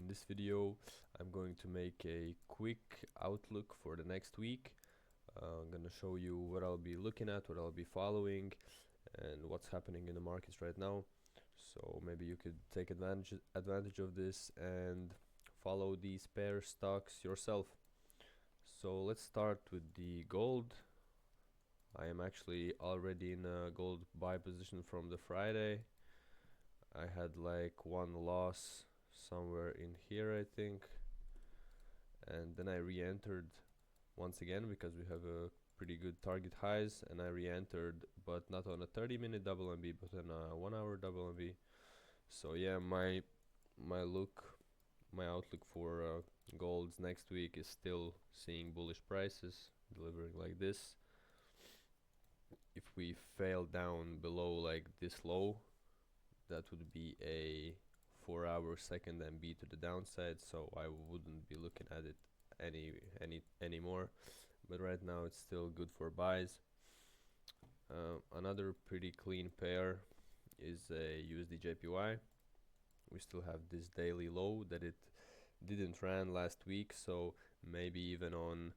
In this video, I'm going to make a quick outlook for the next week. I'm gonna show you what I'll be looking at, what I'll be following, and what's happening in the markets right now. So maybe you could take advantage of this and follow these pair stocks yourself. So let's start with the gold. I am actually already in a gold buy position from the Friday. I had like one loss somewhere in here, I think, and then I re-entered once again because we have a pretty good target highs, and I re-entered, but not on a 30-minute double MB, but on a 1-hour double MB. So yeah, my outlook for golds next week is still seeing bullish prices delivering like this. If we fail down below like this low, that would be a 4-hour second MB to the downside, so I wouldn't be looking at it anymore. But right now it's still good for buys. Another pretty clean pair is a USD JPY. We still have this daily low that it didn't run last week, so maybe even on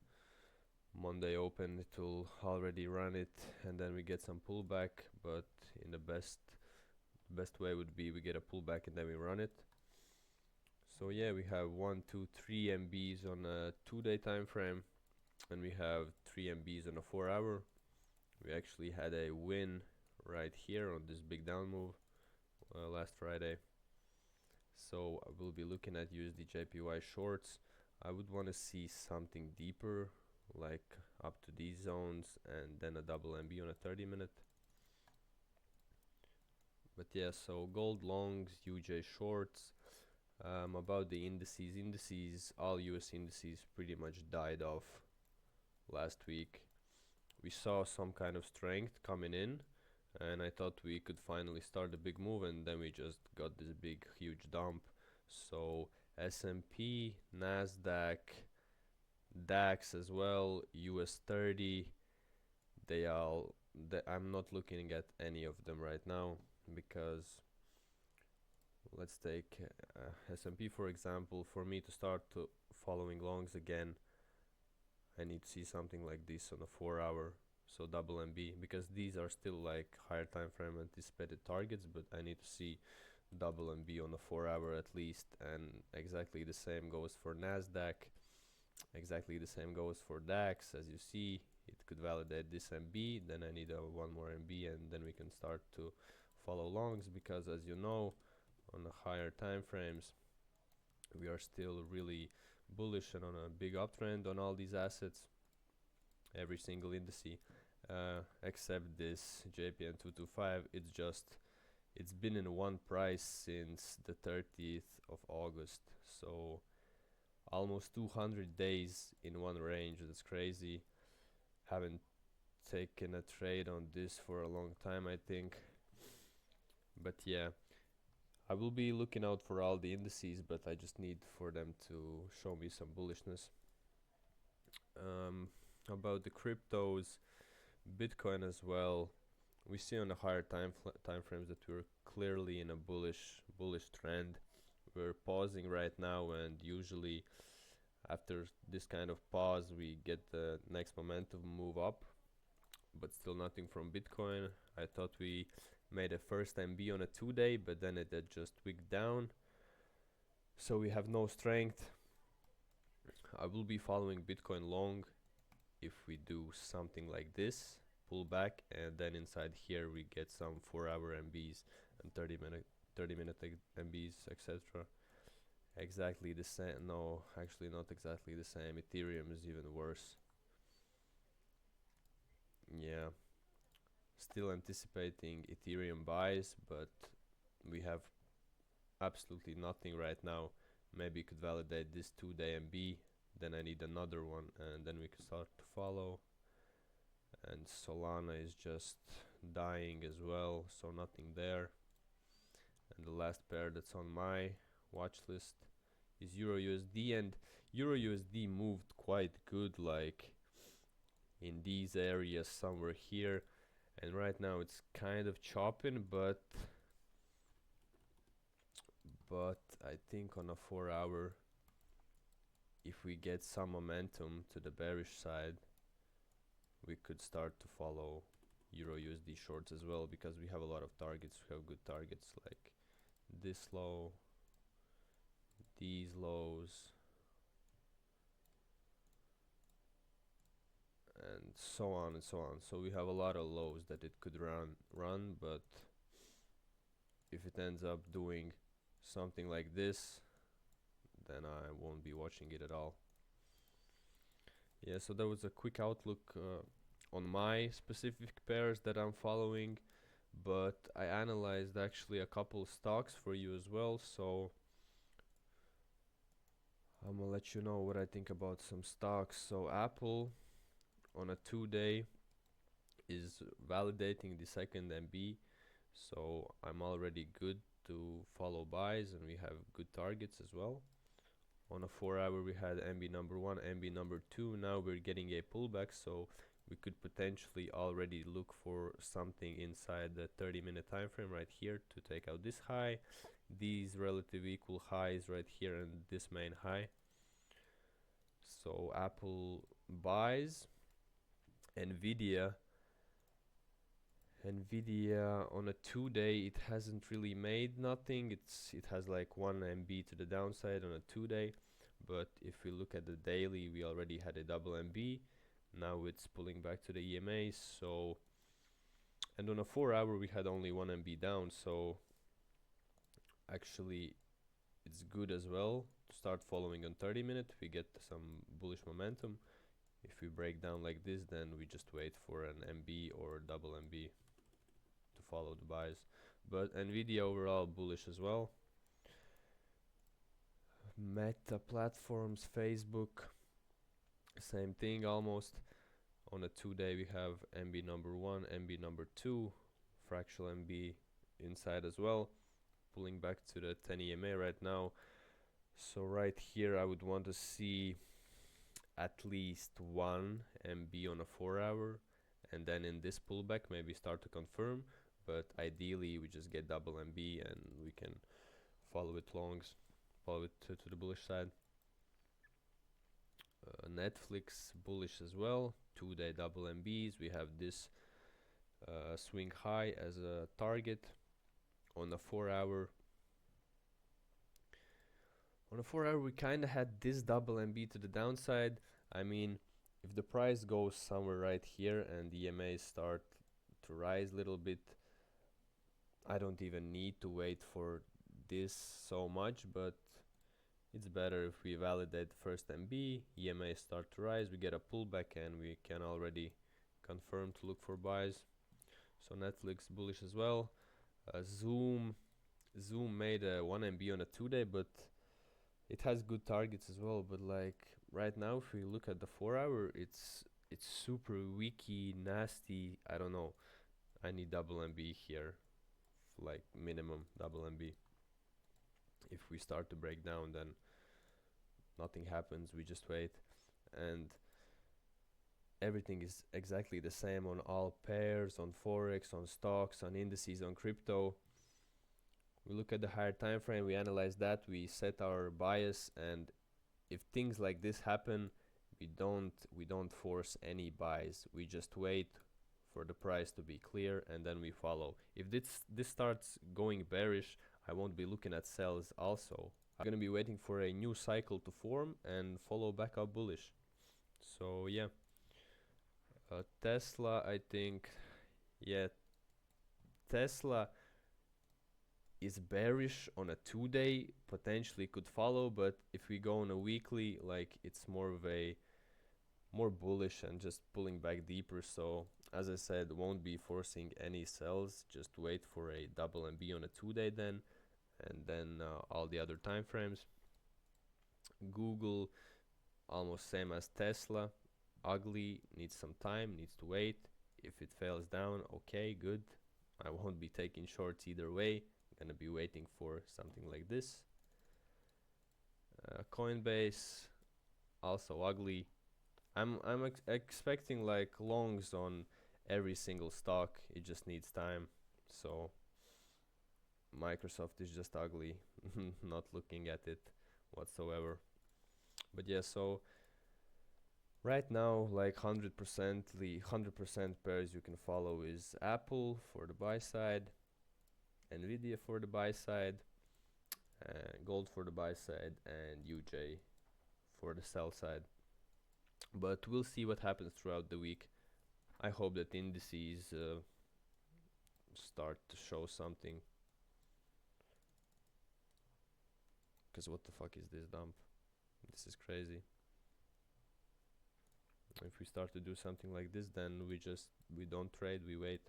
Monday open it will already run it, and then we get some pullback. But in the best way would be we get a pullback and then we run it. So yeah, we have 1, 2, 3 MBs on a 2-day time frame, and we have 3 MBs on a 4-hour. We actually had a win right here on this big down move last Friday. So I will be looking at USD JPY shorts. I would want to see something deeper, like up to these zones, and then a double MB on a 30-minute. But yeah, so gold longs, UJ shorts. About the indices, all US indices pretty much died off last week. We saw some kind of strength coming in, and I thought we could finally start a big move, and then we just got this big huge dump. So S&P, Nasdaq, DAX as well, US 30, I'm not looking at any of them right now, because let's take S&P for example. For me to start following longs again, I need to see something like this on a 4-hour, so double MB, because these are still like higher time frame anticipated targets, but I need to see double MB on a 4-hour at least. And exactly the same goes for Nasdaq, exactly the same goes for DAX. As you see, it could validate this MB, then I need one more MB, and then we can start to follow longs, because as you know, on the higher time frames we are still really bullish and on a big uptrend on all these assets, every single indice, except this JPN 225. It's been in one price since the 30th of August, so almost 200 days in one range. That's crazy. Haven't taken a trade on this for a long time, I think. But yeah, I will be looking out for all the indices, but I just need for them to show me some bullishness. About the cryptos, Bitcoin as well, we see on the higher time frames that we're clearly in a bullish trend. We're pausing right now, and usually after this kind of pause we get the next momentum move up, but still nothing from Bitcoin. I thought we made a first MB on a 2-day, but then it had just wigged down, so we have no strength. I will be following Bitcoin long if we do something like this, pull back, and then inside here we get some 4-hour MBs and 30-minute MBs, etc. Exactly the same. No, actually not exactly the same. Ethereum is even worse. Yeah, still anticipating Ethereum buys, but we have absolutely nothing right now. Maybe you could validate this 2-day MB, then I need another one, and then we can start to follow. And Solana is just dying as well, so nothing there. And the last pair that's on my watch list is Euro USD, and Euro USD moved quite good, like in these areas somewhere here, and right now it's kind of chopping, but but I think on a 4 hour, if we get some momentum to the bearish side, we could start to follow Euro USD shorts as well, because we have a lot of targets. We have good targets like this low, these lows, and so on and so on. So we have a lot of lows that it could run, but if it ends up doing something like this, then I won't be watching it at all. Yeah, so that was a quick outlook on my specific pairs that I'm following, but I analyzed actually a couple stocks for you as well, so I'm gonna let you know what I think about some stocks. So Apple on a 2-day is validating the second MB, so I'm already good to follow buys, and we have good targets as well. On a 4 hour we had MB number 1, MB number 2. Now we're getting a pullback, so we could potentially already look for something inside the 30-minute time frame right here to take out this high, these relative equal highs right here, and this main high. So Apple buys. Nvidia on a 2-day, it hasn't really made nothing. It has like 1 MB to the downside on a 2-day, but if we look at the daily, we already had a double MB. Now it's pulling back to the EMA. So, and on a 4 hour we had only 1 MB down, so actually it's good as well to start following on 30-minute. We get some bullish momentum. If we break down like this, then we just wait for an MB or double MB to follow the buys. But Nvidia overall bullish as well. Meta platforms, Facebook, same thing almost. On a 2-day we have MB number 1, MB number 2, fractional MB inside as well, pulling back to the 10 EMA right now. So right here I would want to see at least 1 MB on a 4 hour, and then in this pullback maybe start to confirm, but ideally we just get double MB and we can follow it longs, follow it to the bullish side. Netflix bullish as well, 2-day double MBs. We have this swing high as a target on a 4 hour. On a 4 hour we kind of had this double MB to the downside. I mean, if the price goes somewhere right here and the EMAs start to rise a little bit, I don't even need to wait for this so much, but it's better if we validate the first MB, EMAs start to rise, we get a pullback, and we can already confirm to look for buys. So Netflix bullish as well. Zoom made a 1 MB on a 2-day, but it has good targets as well. But like right now, if we look at the 4 hour, it's super weaky, nasty. I don't know. I need double MB here, like minimum double MB. If we start to break down, then nothing happens. We just wait, and everything is exactly the same on all pairs, on forex, on stocks, on indices, on crypto. We look at the higher time frame, we analyze that, we set our bias, and if things like this happen, we don't force any buys. We just wait for the price to be clear, and then we follow. If this starts going bearish, I won't be looking at sells also. I'm gonna be waiting for a new cycle to form and follow back up bullish. So yeah, Tesla, I think, yeah, Tesla is bearish on a 2-day, potentially could follow, but if we go on a weekly, like it's more bullish and just pulling back deeper. So as I said, won't be forcing any sells, just wait for a double MB on a 2-day then, and then all the other time frames. Google, almost same as Tesla, ugly, needs some time, needs to wait. If it fails down, okay, good. I won't be taking shorts either way. I'm gonna be waiting for something like this. Coinbase, also ugly. I'm expecting like longs on every single stock. It just needs time. So Microsoft is just ugly. Not looking at it whatsoever. But yeah, so right now, like 100%, the 100% pairs you can follow is Apple for the buy side, Nvidia for the buy side, gold for the buy side, and UJ for the sell side. But we'll see what happens throughout the week. I hope that indices start to show something. Because what the fuck is this dump? This is crazy. If we start to do something like this, then we don't trade, we wait.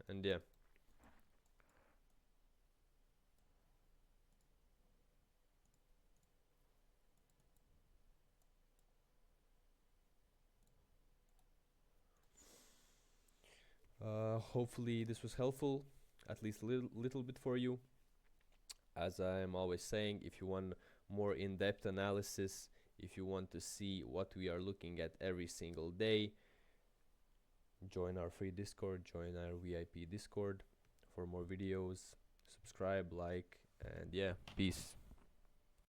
And yeah. Hopefully this was helpful, at least a little bit for you. As I'm always saying, if you want more in-depth analysis, if you want to see what we are looking at every single day, join our free Discord, join our VIP Discord for more videos, subscribe, like, and yeah, peace.